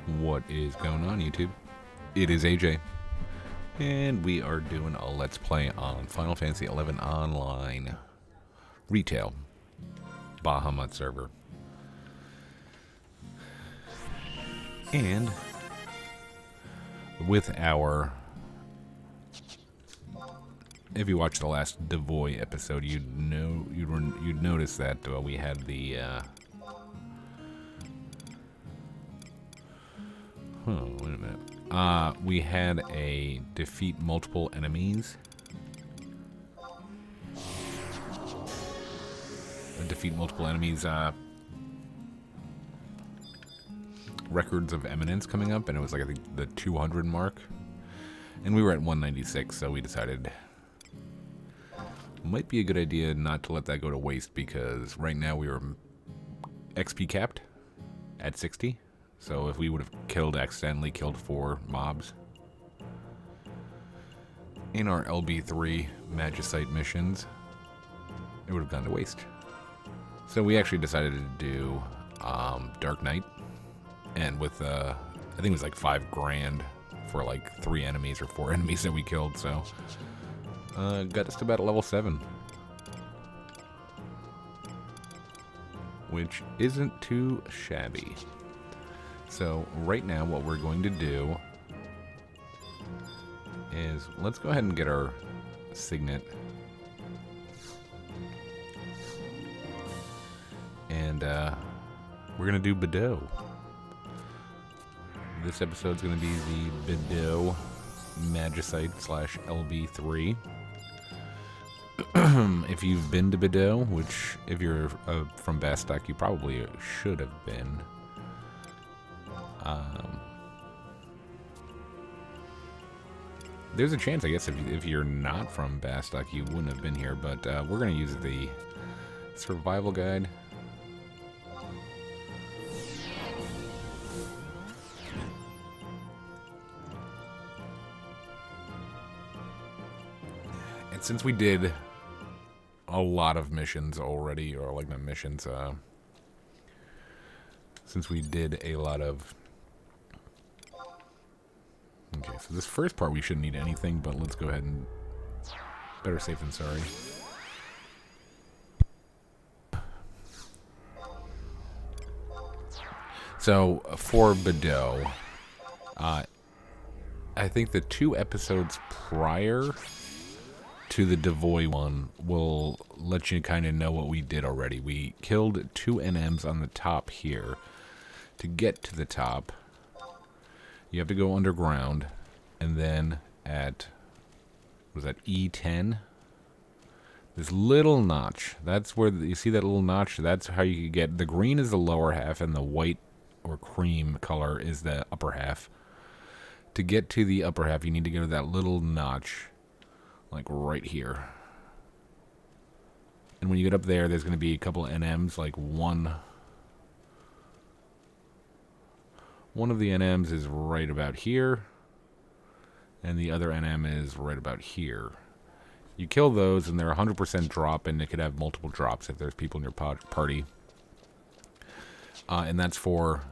What is going on, YouTube? It is AJ, and we are doing a Let's Play on Final Fantasy XI Online Retail Bahamut server. And with our, if you watched the last Devoy episode, you'd notice that we had the wait a minute. We had a defeat multiple enemies. Records of eminence coming up, and it was like I think the 200 mark, and we were at 196, so we decided it might be a good idea not to let that go to waste, because right now we were XP capped at 60. So if we would have accidentally killed 4 mobs in our LB3 Magicite missions, it would have gone to waste. So we actually decided to do Dark Knight, and with I think it was like $5,000 for like 3 enemies or 4 enemies that we killed. So got us to about level 7, which isn't too shabby. So right now what we're going to do is let's go ahead and get our signet, and we're gonna do Beaudeux. This episode's gonna be the Beaudeux Magicite / LB3. If you've been to Beaudeux, which if you're from Bastock, you probably should have been. There's a chance, I guess, if you're not from Bastock, you wouldn't have been here, but we're going to use the survival guide. And since we did a lot of missions already, or like not missions, since we did a lot of... Okay, so this first part we shouldn't need anything, but let's go ahead and... Better safe than sorry. So, for Beaudeux, I think the 2 episodes prior to the Devoy one will let you kind of know what we did already. We killed 2 NMs on the top here. To get to the top, you have to go underground, and then at, what was that, E10? This little notch, that's where, you see that little notch? That's how you get, the green is the lower half, and the white or cream color is the upper half. To get to the upper half, you need to go to that little notch, like right here. And when you get up there, there's going to be a couple of NMs, like one of the NMs is right about here, and the other NM is right about here. You kill those, and they're 100% drop, and it could have multiple drops if there's people in your party. And that's for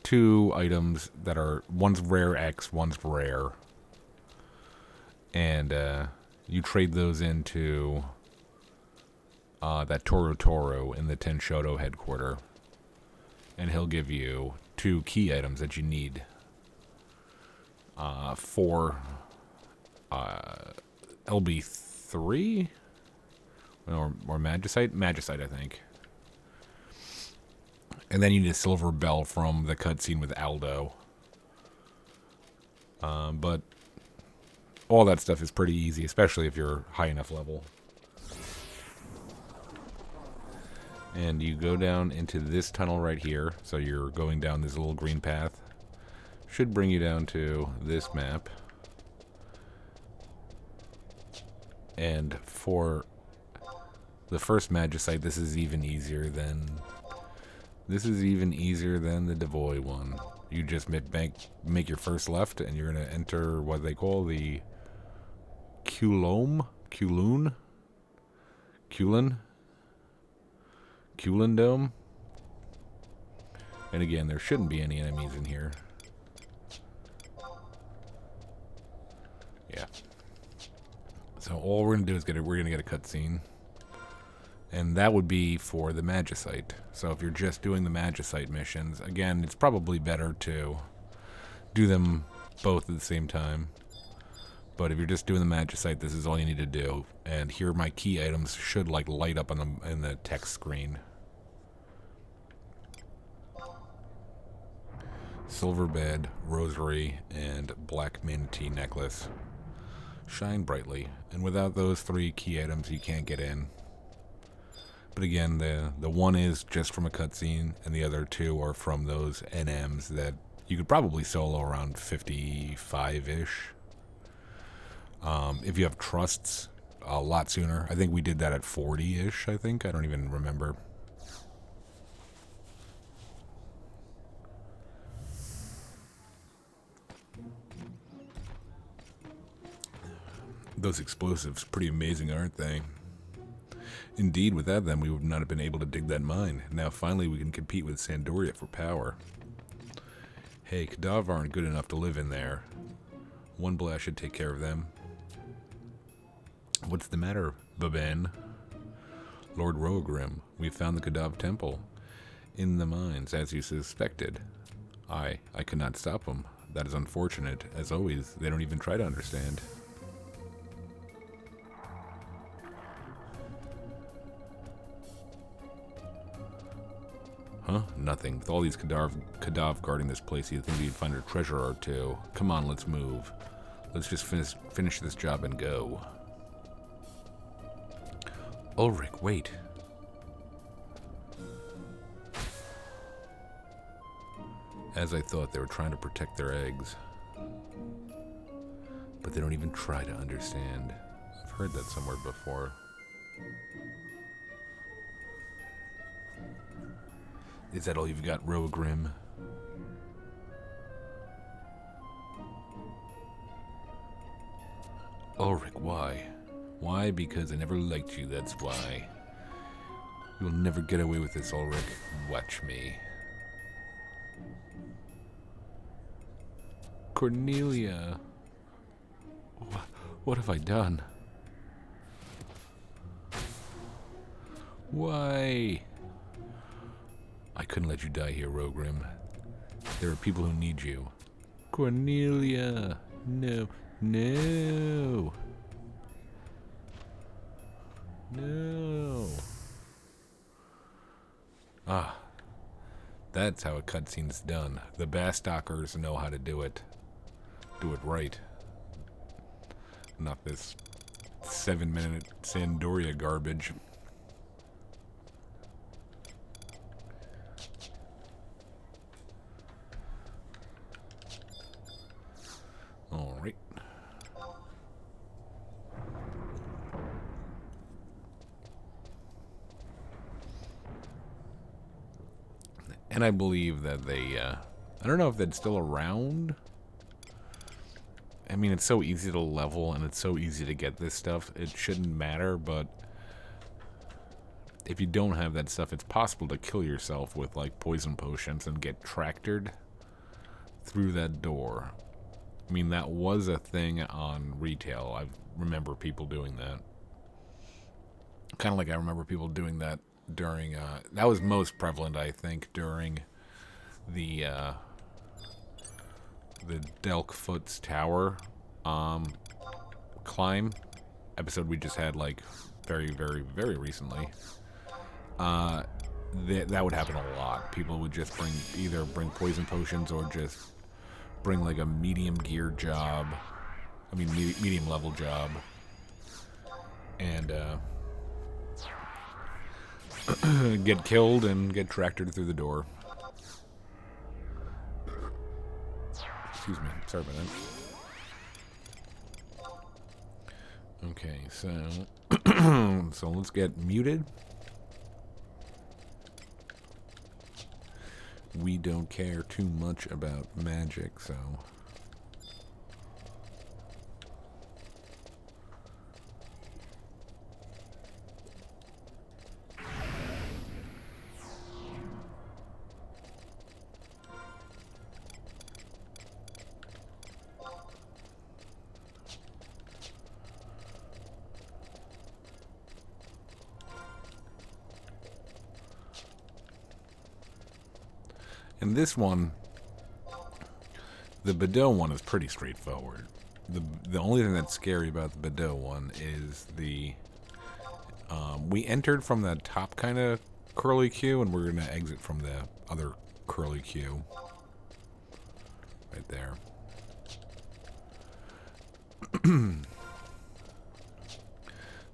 2 items that are, one's rare X, one's rare. And you trade those into that Toro in the Tenshoto headquarters. And he'll give you 2 key items that you need for LB3 or Magicite? Magicite, I think. And then you need a silver bell from the cutscene with Aldo. But all that stuff is pretty easy, especially if you're high enough level. And you go down into this tunnel right here. So you're going down this little green path. Should bring you down to this map. And for the first Magicite, this is even easier than the Devoy one. You just make your first left, and you're going to enter what they call the Culun Dome. And again, there shouldn't be any enemies in here. Yeah. So all we're gonna do is we're gonna get a cutscene, and that would be for the Magicite. So if you're just doing the Magicite missions, again, it's probably better to do them both at the same time. But if you're just doing the Magicite, this is all you need to do. And here, my key items should like light up on in the text screen. Silver bed, rosary, and black manatee necklace. Shine brightly, and without those 3 key items, you can't get in. But again, the one is just from a cutscene, and the other 2 are from those NMs that you could probably solo around 55-ish. If you have trusts, a lot sooner. I think we did that at 40-ish, I think. I don't even remember. Those explosives, pretty amazing, aren't they? Indeed, without them, we would not have been able to dig that mine. Now, finally, we can compete with Sandoria for power. Hey, Kadav aren't good enough to live in there. One blast should take care of them. What's the matter, Baben? Lord Roegrim, we found the Kadav temple in the mines, as you suspected. I could not stop them. That is unfortunate. As always, they don't even try to understand. Huh? Nothing. With all these Kadav guarding this place, you'd think you'd find a treasure or 2. Come on, let's move. Let's just finish this job and go. Ulrich, wait. As I thought, they were trying to protect their eggs. But they don't even try to understand. I've heard that somewhere before. Is that all you've got, Roegrim? Ulrich, why? Why? Because I never liked you, that's why. You'll never get away with this, Ulrich. Watch me. Cornelia. What have I done? Why? I couldn't let you die here, Roegrim. There are people who need you. Cornelia! No. No! No! Ah. That's how a cutscene's done. The Bastockers know how to do it. Do it right. Not this 7-minute Sandoria garbage. Alright. And I believe that they, I don't know if that's still around. I mean, it's so easy to level and it's so easy to get this stuff. It shouldn't matter, but if you don't have that stuff, it's possible to kill yourself with, like, poison potions and get tractored through that door. I mean, that was a thing on retail. I remember people doing that. Kind of like I remember people doing that during, that was most prevalent, I think, during the Delkfoot's Tower climb episode we just had, like, very, very, very recently. That would happen a lot. People would just either bring poison potions or just bring, like, a medium gear job. I mean, medium level job. And, get killed and get tractored through the door. Excuse me. Sorry about that. Okay, so... so let's get muted. We don't care too much about magic, so... And this one, the Beaudeux one is pretty straightforward. The only thing that's scary about the Beaudeux one is we entered from the top kind of curly Q, and we're going to exit from the other curly Q. Right there.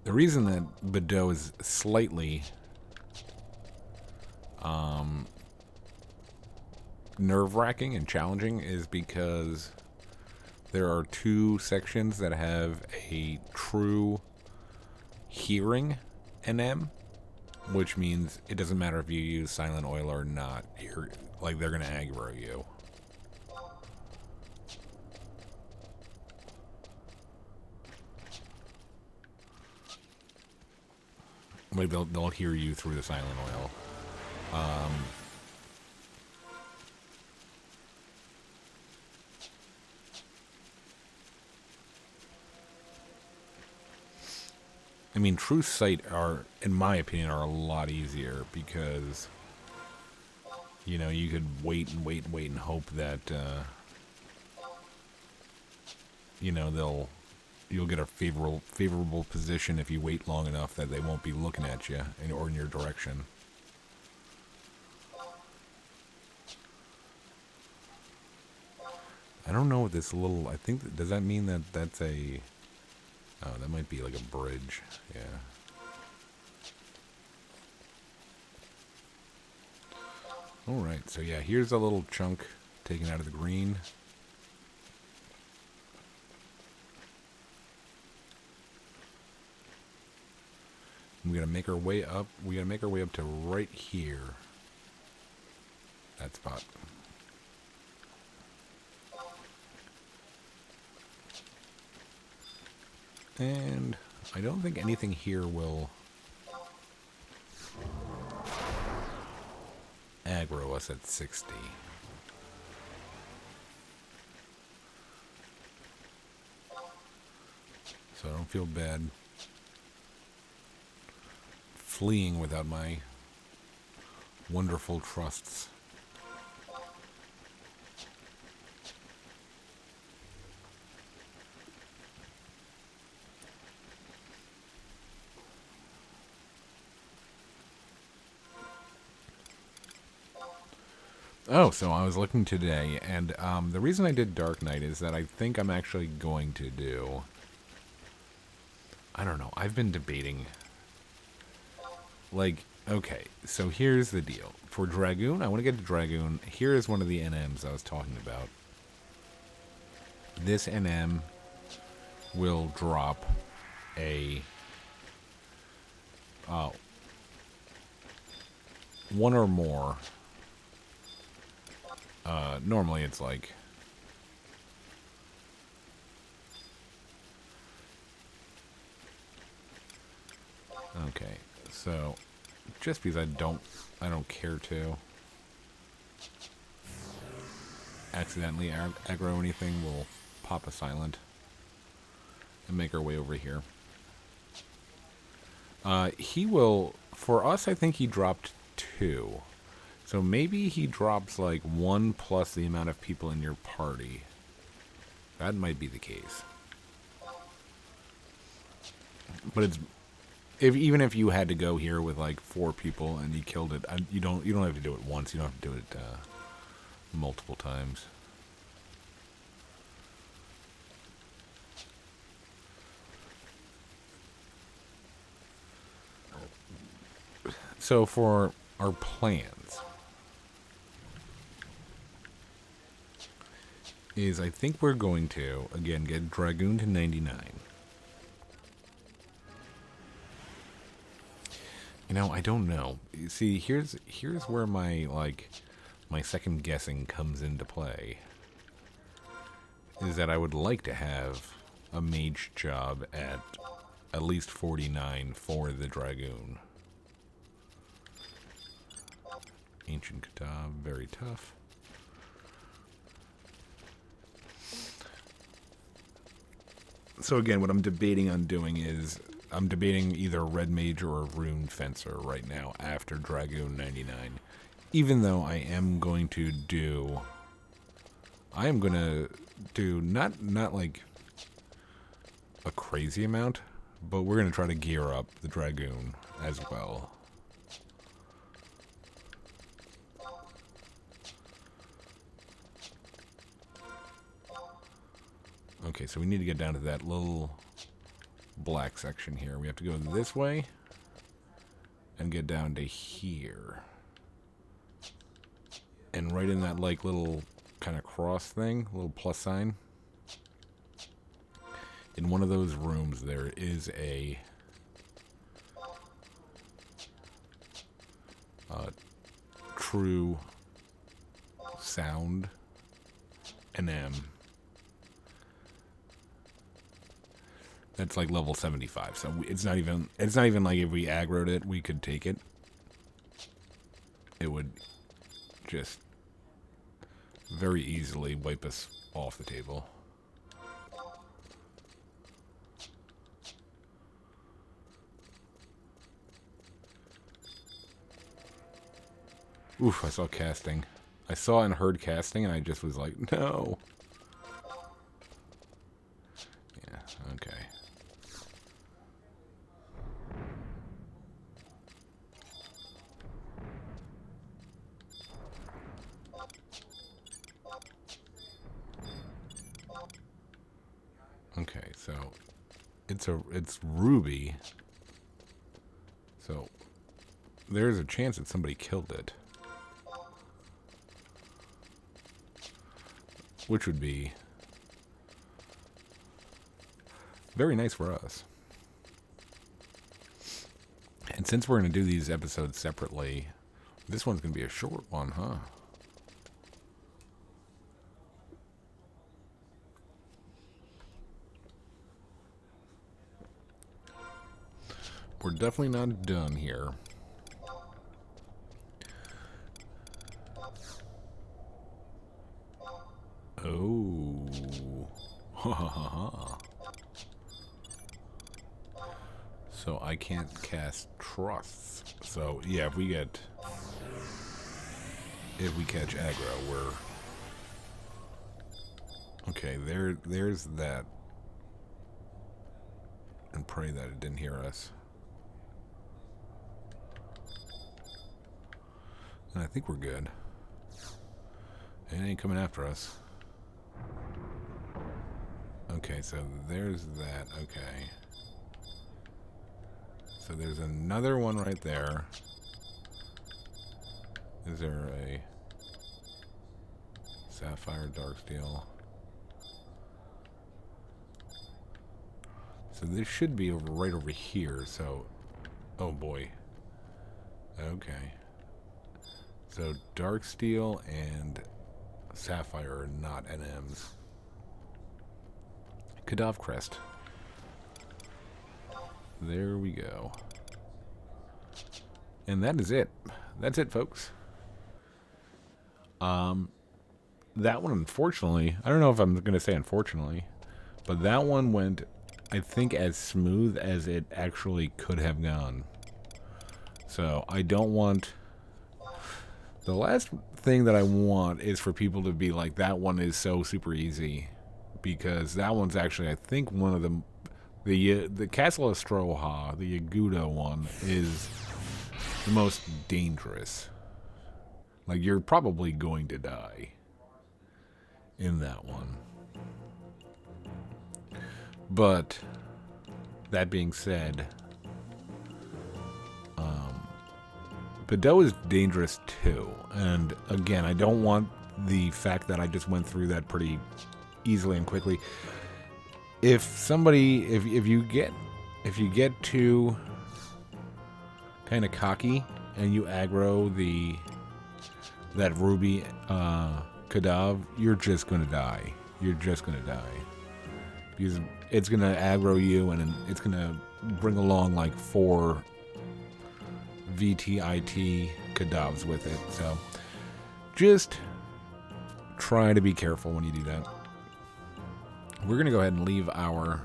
The reason that Beaudeux is slightly nerve-wracking and challenging is because there are two sections that have a true hearing NM, which means it doesn't matter if you use silent oil or not. They're gonna aggro you. Like they'll hear you through the silent oil. I mean, true sight in my opinion, are a lot easier because, you know, you could wait and hope that, you know, you'll get a favorable position if you wait long enough that they won't be looking at you or in your direction. I don't know what this little, I think, does that mean that that's a, oh, that might be like a bridge, yeah. Alright, so yeah, here's a little chunk taken out of the green. We gotta make our way up. We gotta make our way up to right here. That spot. And I don't think anything here will aggro us at 60. So I don't feel bad fleeing without my wonderful trusts. Oh, so I was looking today, and the reason I did Dark Knight is that I think I'm actually going to do... I don't know, I've been debating... Like, okay, so here's the deal. For Dragoon, I want to get to Dragoon. Here is one of the NMs I was talking about. This NM will drop a... one or more... normally it's like... Okay, so just because I don't care to accidentally aggro anything, we'll pop a silent and make our way over here. He will, for us, I think he dropped 2. So maybe he drops like 1 plus the amount of people in your party. That might be the case. But it's even if you had to go here with like 4 people and you killed it, you don't have to do it once. You don't have to do it multiple times. So for our plans is I think we're going to, again, get Dragoon to 99. You know, I don't know. See, here's where my second guessing comes into play. Is that I would like to have a mage job at least 49 for the Dragoon. Ancient Kata, very tough. So again, what I'm debating on doing is I'm debating either a Red Mage or a Rune Fencer right now after Dragoon 99. Even though I am going to do not like a crazy amount, but we're going to try to gear up the Dragoon as well. Okay, so we need to get down to that little black section here. We have to go this way and get down to here. And right in that like little kind of cross thing, little plus sign, in one of those rooms there is a true sound NM. That's like level 75, so it's not even like if we aggroed it, we could take it. It would just very easily wipe us off the table. Oof, I saw casting. I saw and heard casting, and I just was like, no. Yeah, okay. Okay, so it's Ruby. So there's a chance that somebody killed it. Which would be very nice for us. And since we're going to do these episodes separately, this one's going to be a short one, huh? We're definitely not done here. Oh. Ha ha ha. So I can't cast trusts. So yeah, if we catch aggro, we're okay. There's that. And pray that it didn't hear us. And I think we're good. It ain't coming after us. Okay, so there's that. Okay. So there's another one right there. Is there a sapphire dark steel? So this should be right over here. So, oh boy. Okay. So dark steel and sapphire are not NMs. Kadav crest. There we go. And that is it. That's it, folks. That one, unfortunately, I don't know if I'm going to say unfortunately, but that one went, I think, as smooth as it actually could have gone. So I don't want... The last thing that I want is for people to be like, that one is so super easy. Because that one's actually, I think, one of the Castle of Stroha, the Beaudeux one, is the most dangerous. Like, you're probably going to die in that one. But, that being said, Beaudeux is dangerous too. And again, I don't want the fact that I just went through that pretty easily and quickly. If somebody, if you get too kind of cocky and you aggro that Ruby Kadav, you're just gonna die. You're just gonna die because it's gonna aggro you, and it's gonna bring along like 4 VTIT Kadavs with it. So just try to be careful when you do that. We're going to go ahead and leave we're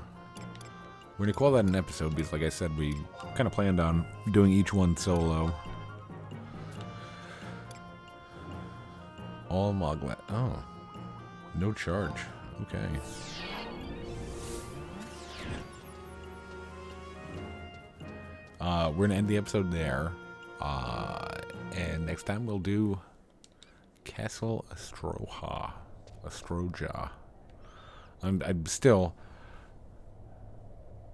going to call that an episode because, like I said, we kind of planned on doing each one solo. All Moglet. Oh. No charge. Okay. We're going to end the episode there. And next time we'll do Castle Astroja. I'm still...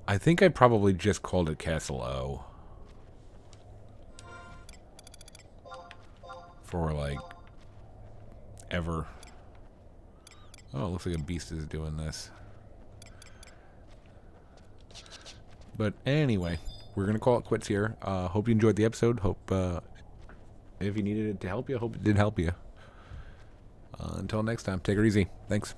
I think I probably just called it Castle O. For, like, ever. Oh, it looks like a beast is doing this. But anyway, we're going to call it quits here. Hope you enjoyed the episode. Hope, if you needed it to help you, hope it did help you. Until next time, take it easy. Thanks.